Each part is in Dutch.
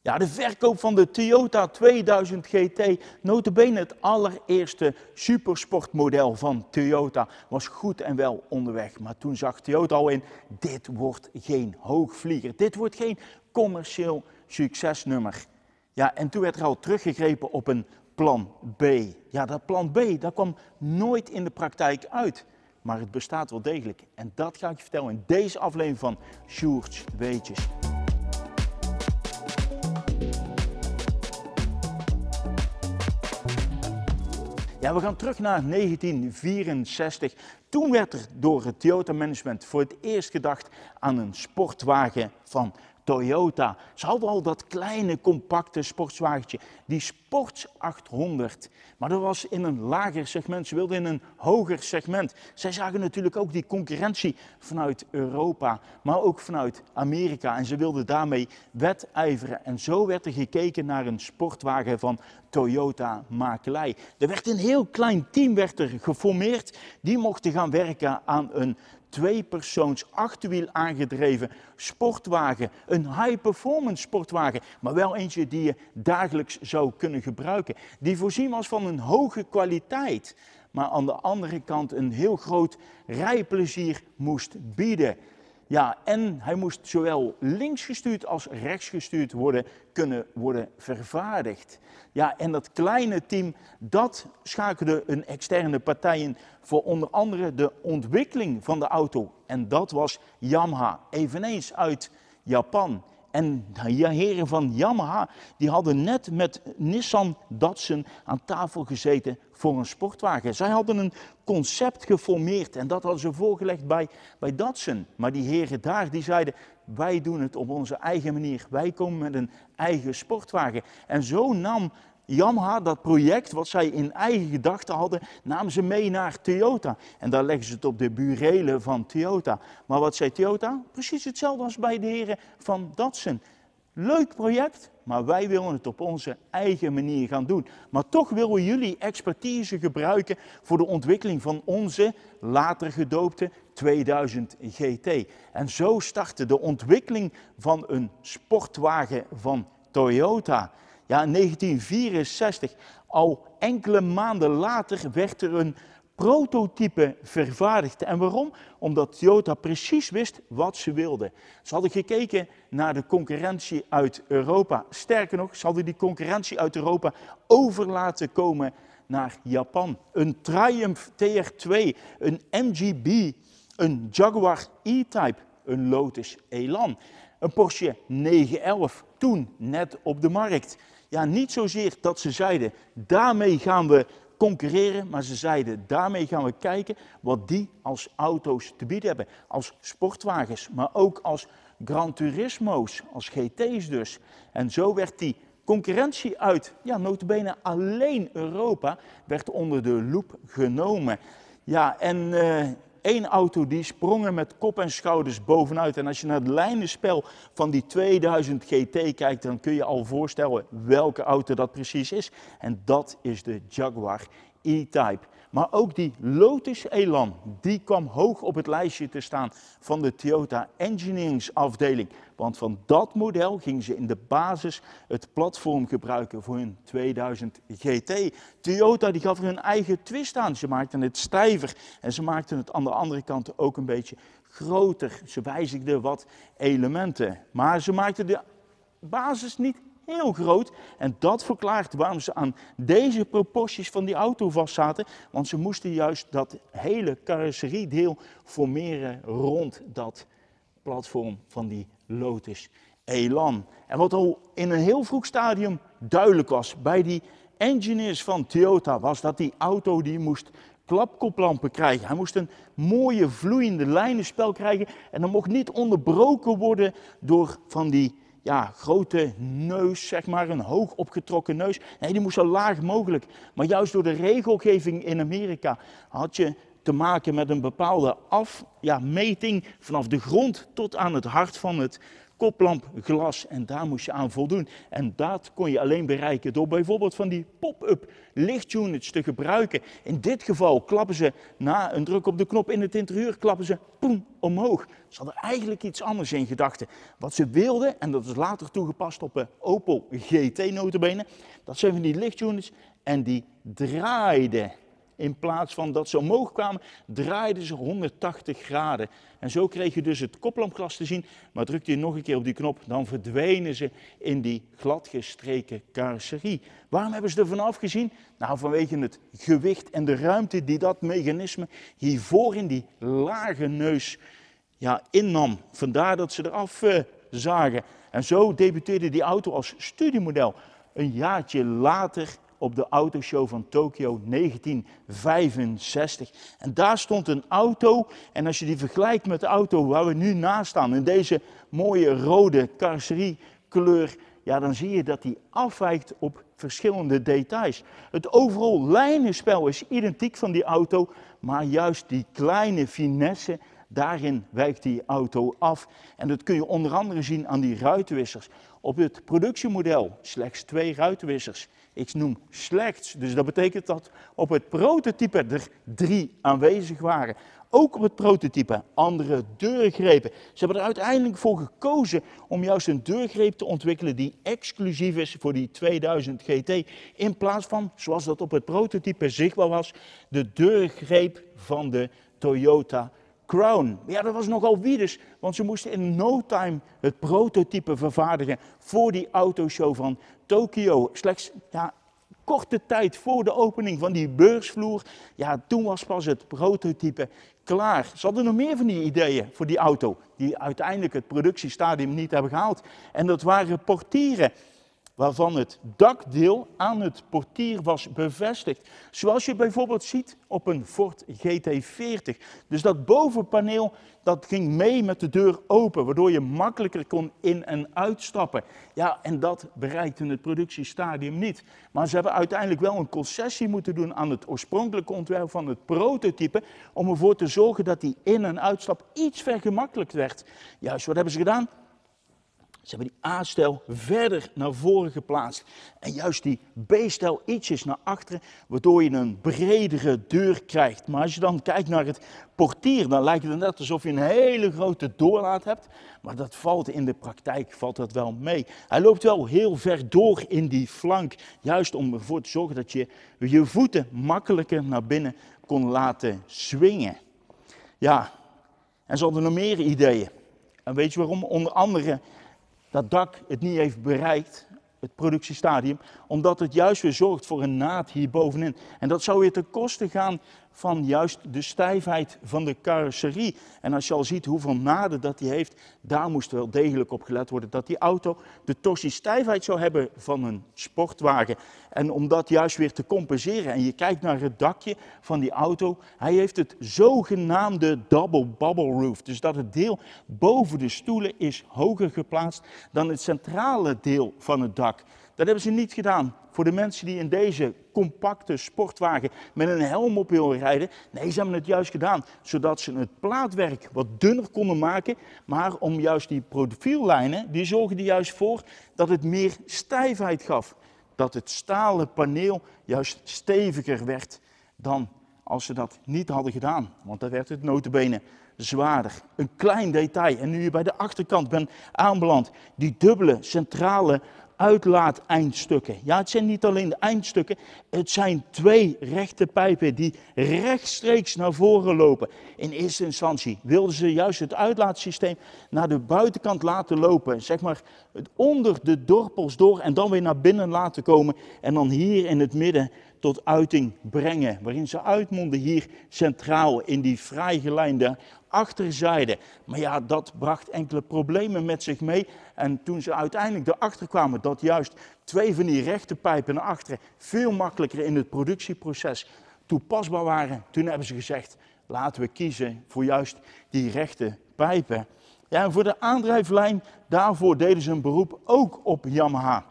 Ja, de verkoop van de Toyota 2000 GT, nota bene het allereerste supersportmodel van Toyota, was goed en wel onderweg. Maar toen zag Toyota al in, dit wordt geen hoogvlieger, dit wordt geen commercieel succesnummer. Ja, en toen werd er al teruggegrepen op een plan B. Ja, dat plan B, dat kwam nooit in de praktijk uit. Maar het bestaat wel degelijk. En dat ga ik je vertellen in deze aflevering van Sjoerd's Weetjes. Ja, we gaan terug naar 1964. Toen werd er door het Toyota management voor het eerst gedacht aan een sportwagen van Toyota. Ze hadden al dat kleine, compacte sportswagentje, die Sports 800. Maar dat was in een lager segment, ze wilden in een hoger segment. Zij zagen natuurlijk ook die concurrentie vanuit Europa, maar ook vanuit Amerika. En ze wilden daarmee wedijveren. En zo werd er gekeken naar een sportwagen van Toyota makelij. Er werd een heel klein team geformeerd, die mochten gaan werken aan een tweepersoons achterwiel aangedreven sportwagen. Een high-performance sportwagen, maar wel eentje die je dagelijks zou kunnen gebruiken. Die voorzien was van een hoge kwaliteit, maar aan de andere kant een heel groot rijplezier moest bieden. Ja, en hij moest zowel linksgestuurd als rechtsgestuurd kunnen worden vervaardigd. Ja, en dat kleine team, dat schakelde een externe partij in voor onder andere de ontwikkeling van de auto. En dat was Yamaha, eveneens uit Japan. En de heren van Yamaha, die hadden net met Nissan Datsun aan tafel gezeten voor een sportwagen. Zij hadden een concept geformeerd en dat hadden ze voorgelegd bij Datsun. Maar die heren daar, die zeiden, wij doen het op onze eigen manier. Wij komen met een eigen sportwagen. En zo nam Yamaha dat project, wat zij in eigen gedachten hadden, namen ze mee naar Toyota. En daar leggen ze het op de burelen van Toyota. Maar wat zei Toyota? Precies hetzelfde als bij de heren van Datsun. Leuk project, maar wij willen het op onze eigen manier gaan doen. Maar toch willen we jullie expertise gebruiken voor de ontwikkeling van onze later gedoopte 2000 GT. En zo startte de ontwikkeling van een sportwagen van Toyota. Ja, in 1964, al enkele maanden later, werd er een prototype vervaardigd. En waarom? Omdat Toyota precies wist wat ze wilden. Ze hadden gekeken naar de concurrentie uit Europa. Sterker nog, ze hadden die concurrentie uit Europa over laten komen naar Japan. Een Triumph TR2, een MGB, een Jaguar E-Type, een Lotus Elan, een Porsche 911, toen net op de markt. Ja, niet zozeer dat ze zeiden, daarmee gaan we concurreren, maar ze zeiden, daarmee gaan we kijken wat die als auto's te bieden hebben. Als sportwagens, maar ook als Gran Turismo's, als GT's dus. En zo werd die concurrentie uit, ja, nota bene alleen Europa, werd onder de loep genomen. Ja, en één auto die sprong er met kop en schouders bovenuit. En als je naar het lijnenspel van die 2000 GT kijkt, dan kun je al voorstellen welke auto dat precies is. En dat is de Jaguar E-Type. Maar ook die Lotus Elan, die kwam hoog op het lijstje te staan van de Toyota Engineeringsafdeling. Want van dat model gingen ze in de basis het platform gebruiken voor hun 2000 GT. Toyota die gaf er hun eigen twist aan. Ze maakten het stijver en ze maakten het aan de andere kant ook een beetje groter. Ze wijzigden wat elementen, maar ze maakten de basis niet heel groot. En dat verklaart waarom ze aan deze proporties van die auto vastzaten. Want ze moesten juist dat hele carrosseriedeel formeren rond dat platform van die Lotus Elan. En wat al in een heel vroeg stadium duidelijk was bij die engineers van Toyota, was dat die auto die moest klapkoplampen krijgen. Hij moest een mooie vloeiende lijnenspel krijgen en dat mocht niet onderbroken worden door van die grote neus, zeg maar, een hoog opgetrokken neus. Nee, die moest zo laag mogelijk. Maar juist door de regelgeving in Amerika had je te maken met een bepaalde afmeting vanaf de grond tot aan het hart van het koplampglas en daar moest je aan voldoen. En dat kon je alleen bereiken door bijvoorbeeld van die pop-up lichtunits te gebruiken. In dit geval klappen ze na een druk op de knop in het interieur, klappen ze poem, omhoog. Ze hadden eigenlijk iets anders in gedachten. Wat ze wilden, en dat is later toegepast op een Opel GT notabene, dat zijn van die lichtunits en die draaiden. In plaats van dat ze omhoog kwamen, draaiden ze 180 graden. En zo kreeg je dus het koplampglas te zien, maar drukte je nog een keer op die knop, dan verdwenen ze in die gladgestreken carrosserie. Waarom hebben ze er vanaf gezien? Nou, vanwege het gewicht en de ruimte die dat mechanisme hiervoor in die lage neus innam. Vandaar dat ze eraf zagen. En zo debuteerde die auto als studiemodel een jaartje later op de autoshow van Tokio 1965. En daar stond een auto, en als je die vergelijkt met de auto waar we nu naast staan, in deze mooie rode carrosseriekleur, ja, dan zie je dat die afwijkt op verschillende details. Het overal lijnenspel is identiek van die auto, maar juist die kleine finesse, daarin wijkt die auto af. En dat kun je onder andere zien aan die ruitenwissers. Op het productiemodel slechts 2 ruitenwissers. Ik noem slechts, dus dat betekent dat op het prototype er 3 aanwezig waren. Ook op het prototype andere deurgrepen. Ze hebben er uiteindelijk voor gekozen om juist een deurgreep te ontwikkelen die exclusief is voor die 2000 GT. In plaats van, zoals dat op het prototype zichtbaar was, de deurgreep van de Toyota Crown. Ja, dat was nogal wiedes, want ze moesten in no time het prototype vervaardigen voor die autoshow van Tokio. Slechts korte tijd voor de opening van die beursvloer, ja, toen was pas het prototype klaar. Ze hadden nog meer van die ideeën voor die auto, die uiteindelijk het productiestadium niet hebben gehaald. En dat waren portieren, waarvan het dakdeel aan het portier was bevestigd. Zoals je bijvoorbeeld ziet op een Ford GT40. Dus dat bovenpaneel, dat ging mee met de deur open, waardoor je makkelijker kon in- en uitstappen. Ja, en dat bereikte het productiestadium niet. Maar ze hebben uiteindelijk wel een concessie moeten doen aan het oorspronkelijke ontwerp van het prototype, om ervoor te zorgen dat die in- en uitstap iets vergemakkelijkt werd. Juist, wat hebben ze gedaan? Ze hebben die A-stijl verder naar voren geplaatst en juist die B-stijl ietsjes naar achteren, waardoor je een bredere deur krijgt. Maar als je dan kijkt naar het portier, dan lijkt het net alsof je een hele grote doorlaat hebt, maar dat valt in de praktijk wel mee. Hij loopt wel heel ver door in die flank, juist om ervoor te zorgen dat je je voeten makkelijker naar binnen kon laten swingen. Ja, en ze hadden nog meer ideeën. En weet je waarom? Onder andere dat dak het niet heeft bereikt, het productiestadium, omdat het juist weer zorgt voor een naad hier bovenin. En dat zou weer ten koste gaan van juist de stijfheid van de carrosserie. En als je al ziet hoeveel naden dat die heeft, daar moest wel degelijk op gelet worden dat die auto de torsiestijfheid zou hebben van een sportwagen. En om dat juist weer te compenseren, en je kijkt naar het dakje van die auto, hij heeft het zogenaamde double bubble roof. Dus dat het deel boven de stoelen is hoger geplaatst dan het centrale deel van het dak. Dat hebben ze niet gedaan voor de mensen die in deze compacte sportwagen met een helm op willen rijden. Nee, ze hebben het juist gedaan zodat ze het plaatwerk wat dunner konden maken. Maar om juist die profiellijnen, die zorgden er juist voor dat het meer stijfheid gaf. Dat het stalen paneel juist steviger werd dan als ze dat niet hadden gedaan. Want dan werd het nota bene zwaarder. Een klein detail. En nu je bij de achterkant bent aanbeland, die dubbele centrale uitlaat-eindstukken. Ja, het zijn niet alleen de eindstukken, het zijn 2 rechte pijpen die rechtstreeks naar voren lopen. In eerste instantie wilden ze juist het uitlaatsysteem naar de buitenkant laten lopen, zeg maar onder de dorpels door en dan weer naar binnen laten komen en dan hier in het midden tot uiting brengen, waarin ze uitmonden hier centraal in die vrijgelijnde achterzijde. Maar ja, dat bracht enkele problemen met zich mee. En toen ze uiteindelijk erachter kwamen dat juist 2 van die rechte pijpen naar achteren veel makkelijker in het productieproces toepasbaar waren, toen hebben ze gezegd, laten we kiezen voor juist die rechte pijpen. Ja, en voor de aandrijflijn, daarvoor deden ze een beroep ook op Yamaha.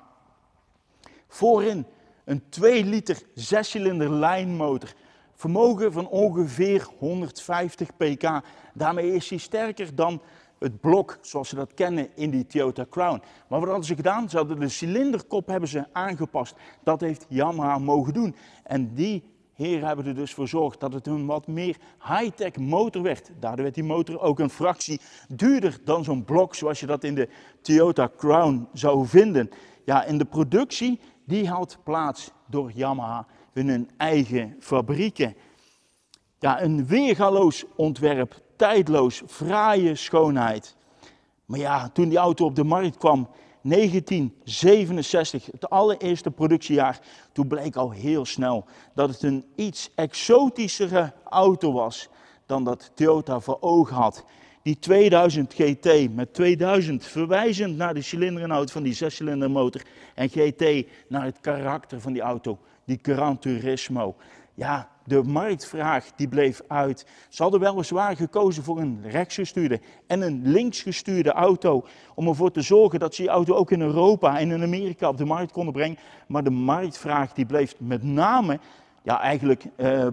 Voorin een 2 liter 6-cilinder lijnmotor. Vermogen van ongeveer 150 pk. Daarmee is hij sterker dan het blok zoals ze dat kennen in die Toyota Crown. Maar wat hadden ze gedaan? Ze hadden de cilinderkop hebben ze aangepast. Dat heeft Yamaha mogen doen. En die heren hebben er dus voor gezorgd dat het een wat meer high-tech motor werd. Daardoor werd die motor ook een fractie duurder dan zo'n blok zoals je dat in de Toyota Crown zou vinden. Ja, en de productie die had plaats door Yamaha in hun eigen fabrieken. Ja, een weergaloos ontwerp, tijdloos, fraaie schoonheid. Maar ja, toen die auto op de markt kwam, 1967, het allereerste productiejaar, toen bleek al heel snel dat het een iets exotischere auto was dan dat Toyota voor ogen had. Die 2000 GT met 2000 verwijzend naar de cilinderinhoud van die 6-cilinder motor en GT naar het karakter van die auto, die Gran Turismo. Ja, de marktvraag die bleef uit. Ze hadden weliswaar gekozen voor een rechtsgestuurde en een linksgestuurde auto om ervoor te zorgen dat ze die auto ook in Europa en in Amerika op de markt konden brengen. Maar de marktvraag die bleef met name, ja eigenlijk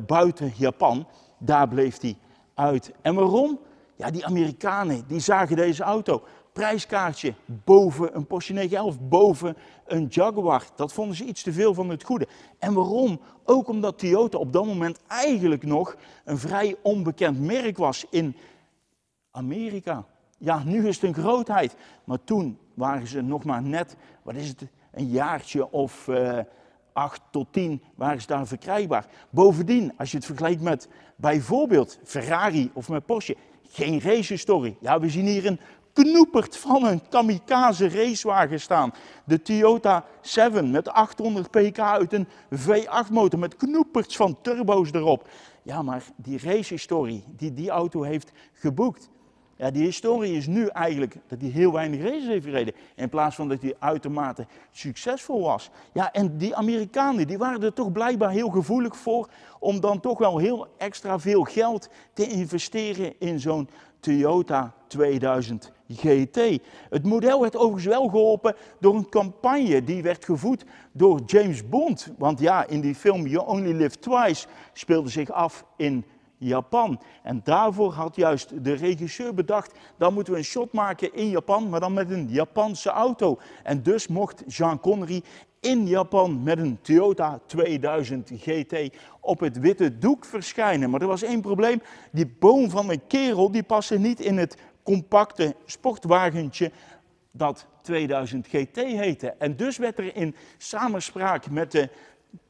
buiten Japan, daar bleef die uit. En waarom? Ja, die Amerikanen die zagen deze auto. Prijskaartje boven een Porsche 911, boven een Jaguar. Dat vonden ze iets te veel van het goede. En waarom? Ook omdat Toyota op dat moment eigenlijk nog een vrij onbekend merk was in Amerika. Ja, nu is het een grootheid. Maar toen waren ze nog maar net, wat is het, een jaartje of 8 tot 10 waren ze daar verkrijgbaar. Bovendien, als je het vergelijkt met bijvoorbeeld Ferrari of met Porsche, geen racehistorie. Ja, we zien hier een knoepert van een kamikaze racewagen staan. De Toyota 7 met 800 pk uit een V8 motor met knoeperts van turbo's erop. Ja, maar die racehistorie die die auto heeft geboekt, ja, die historie is nu eigenlijk dat hij heel weinig races heeft gereden. In plaats van dat hij uitermate succesvol was. Ja, en die Amerikanen die waren er toch blijkbaar heel gevoelig voor om dan toch wel heel extra veel geld te investeren in zo'n Toyota 2000 GT. Het model werd overigens wel geholpen door een campagne die werd gevoed door James Bond. Want ja, in die film You Only Live Twice speelde zich af in Japan. En daarvoor had juist de regisseur bedacht, dan moeten we een shot maken in Japan, maar dan met een Japanse auto. En dus mocht Sean Connery in Japan met een Toyota 2000 GT op het witte doek verschijnen. Maar er was één probleem, die boom van een kerel die paste niet in het compacte sportwagentje dat 2000 GT heette. En dus werd er in samenspraak met de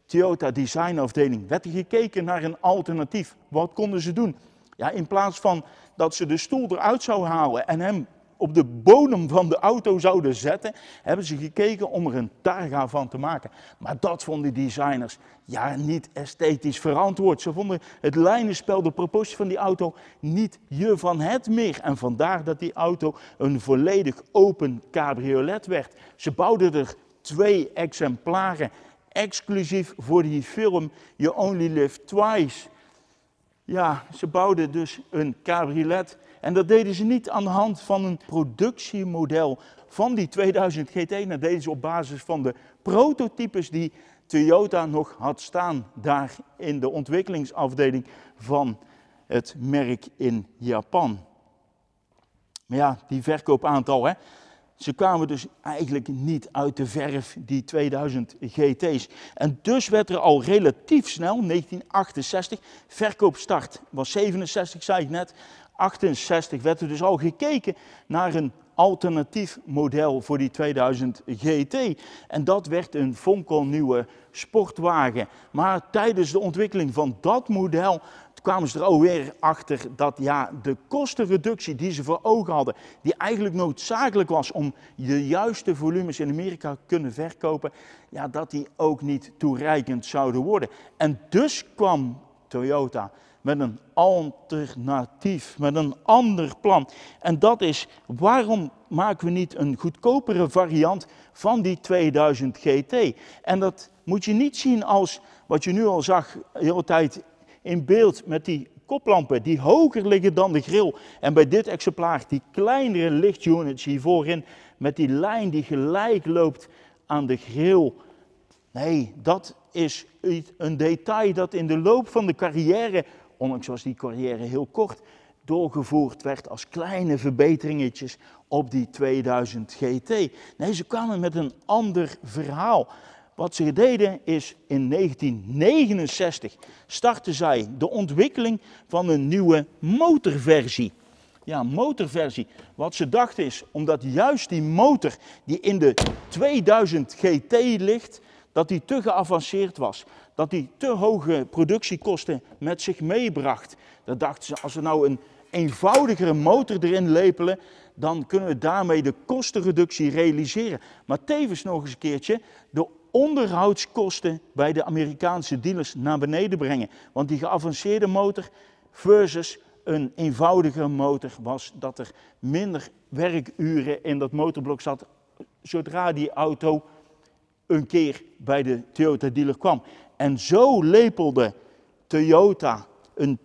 Toyota designafdeling werd er gekeken naar een alternatief. Wat konden ze doen? Ja, in plaats van dat ze de stoel eruit zouden halen en hem op de bodem van de auto zouden zetten, hebben ze gekeken om er een targa van te maken. Maar dat vonden designers ja niet esthetisch verantwoord. Ze vonden het lijnenspel, de proportie van die auto niet je van het meer. En vandaar dat die auto een volledig open cabriolet werd. Ze bouwden er 2 exemplaren. Exclusief voor die film You Only Live Twice. Ja, ze bouwden dus een cabriolet. En dat deden ze niet aan de hand van een productiemodel van die 2000 GT. Dat deden ze op basis van de prototypes die Toyota nog had staan daar in de ontwikkelingsafdeling van het merk in Japan. Maar ja, die verkoopaantal, hè. Ze kwamen dus eigenlijk niet uit de verf, die 2000 GT's. En dus werd er al relatief snel, 1968, verkoopstart was 67, zei ik net, 68 werd er dus al gekeken naar een alternatief model voor die 2000 GT. En dat werd een fonkelnieuwe sportwagen. Maar tijdens de ontwikkeling van dat model kwamen ze er alweer achter dat ja, de kostenreductie die ze voor ogen hadden, die eigenlijk noodzakelijk was om de juiste volumes in Amerika te kunnen verkopen, ja, dat die ook niet toereikend zouden worden. En dus kwam Toyota met een alternatief, met een ander plan. En dat is, waarom maken we niet een goedkopere variant van die 2000 GT? En dat moet je niet zien als, wat je nu al zag de hele tijd in beeld met die koplampen die hoger liggen dan de grill. En bij dit exemplaar die kleinere lichtunits hier voorin met die lijn die gelijk loopt aan de grill. Nee, dat is een detail dat in de loop van de carrière, ondanks was die carrière heel kort, doorgevoerd werd als kleine verbeteringetjes op die 2000 GT. Nee, ze kwamen met een ander verhaal. Wat ze deden is in 1969 startten zij de ontwikkeling van een nieuwe motorversie. Ja, motorversie. Wat ze dachten is, omdat juist die motor die in de 2000 GT ligt, dat die te geavanceerd was. Dat die te hoge productiekosten met zich meebracht. Dat dachten ze, als we nou een eenvoudigere motor erin lepelen, dan kunnen we daarmee de kostenreductie realiseren. Maar tevens nog eens een keertje de onderhoudskosten bij de Amerikaanse dealers naar beneden brengen. Want die geavanceerde motor versus een eenvoudigere motor was dat er minder werkuren in dat motorblok zat zodra die auto een keer bij de Toyota dealer kwam. En zo lepelde Toyota een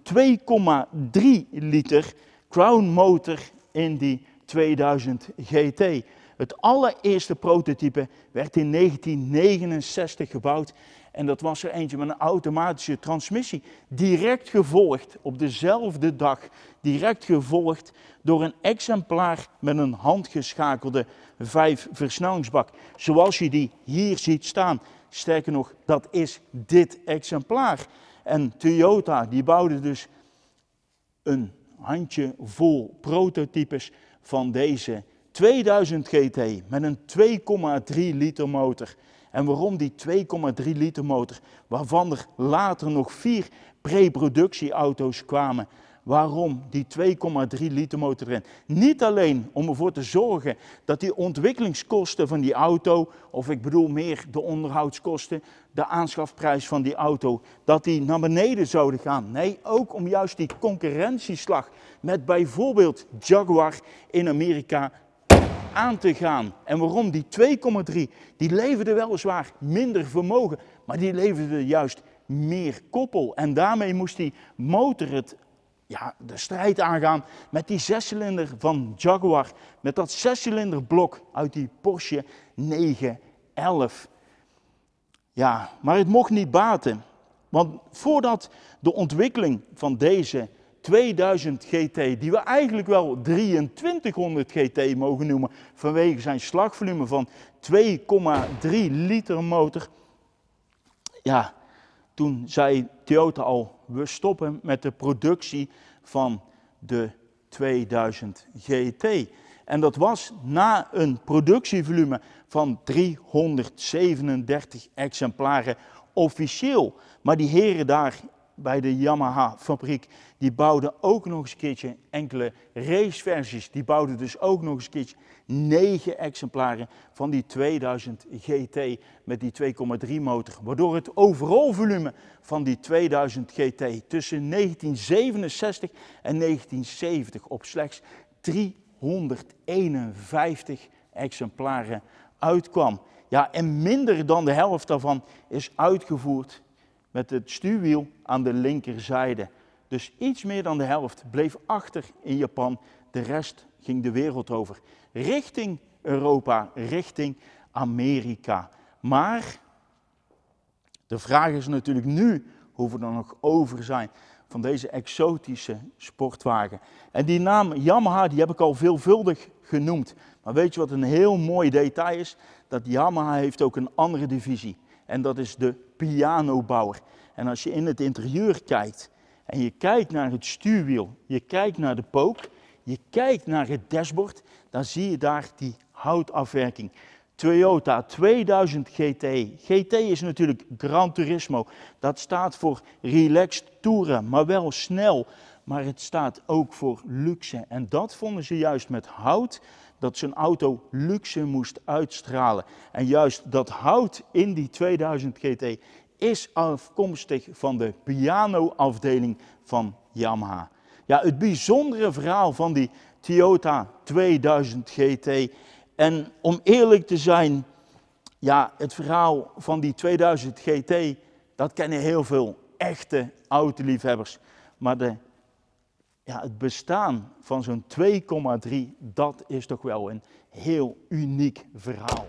2,3 liter Crown motor in die 2000 GT. Het allereerste prototype werd in 1969 gebouwd en dat was er eentje met een automatische transmissie. Direct gevolgd, op dezelfde dag, direct gevolgd door een exemplaar met een handgeschakelde 5-versnellingsbak. Zoals je die hier ziet staan. Sterker nog, dat is dit exemplaar. En Toyota die bouwde dus een handjevol prototypes van deze 2000 GT met een 2,3 liter motor. En waarom die 2,3 liter motor? Waarvan er later nog 4 pre-productieauto's kwamen. Waarom die 2,3 liter motor erin? Niet alleen om ervoor te zorgen dat die ontwikkelingskosten van die auto, of ik bedoel meer de onderhoudskosten, de aanschafprijs van die auto, dat die naar beneden zouden gaan. Nee, ook om juist die concurrentieslag met bijvoorbeeld Jaguar in Amerika aan te gaan. En waarom? Die 2,3, die leverde weliswaar minder vermogen, maar die leverde juist meer koppel. En daarmee moest die motor de strijd aangaan met die 6-cilinder van Jaguar, met dat 6-cilinder blok uit die Porsche 911. Ja, maar het mocht niet baten, want voordat de ontwikkeling van deze 2000 GT, die we eigenlijk wel 2300 GT mogen noemen, vanwege zijn slagvolume van 2,3 liter motor. Ja, toen zei Toyota al, we stoppen met de productie van de 2000 GT. En dat was na een productievolume van 337 exemplaren officieel. Maar die heren daar bij de Yamaha fabriek, die bouwden ook nog eens een keertje enkele raceversies. Die bouwden dus ook nog eens een keertje 9 exemplaren van die 2000 GT met die 2,3 motor. Waardoor het overal volume van die 2000 GT tussen 1967 en 1970 op slechts 351 exemplaren uitkwam. Ja, en minder dan de helft daarvan is uitgevoerd met het stuurwiel aan de linkerzijde. Dus iets meer dan de helft bleef achter in Japan. De rest ging de wereld over. Richting Europa, richting Amerika. Maar de vraag is natuurlijk nu hoeveel er nog over zijn van deze exotische sportwagen. En die naam Yamaha die heb ik al veelvuldig genoemd. Maar weet je wat een heel mooi detail is? Dat Yamaha heeft ook een andere divisie. En dat is de pianobouwer. En als je in het interieur kijkt en je kijkt naar het stuurwiel, je kijkt naar de pook, je kijkt naar het dashboard, dan zie je daar die houtafwerking. Toyota 2000 GT. GT is natuurlijk Gran Turismo. Dat staat voor relaxed toeren, maar wel snel. Maar het staat ook voor luxe. En dat vonden ze juist met hout, dat zijn auto luxe moest uitstralen. En juist dat hout in die 2000 GT is afkomstig van de pianoafdeling van Yamaha. Ja, het bijzondere verhaal van die Toyota 2000 GT. En om eerlijk te zijn, ja, het verhaal van die 2000 GT, dat kennen heel veel echte autoliefhebbers. Maar het bestaan van zo'n 2,3, dat is toch wel een heel uniek verhaal.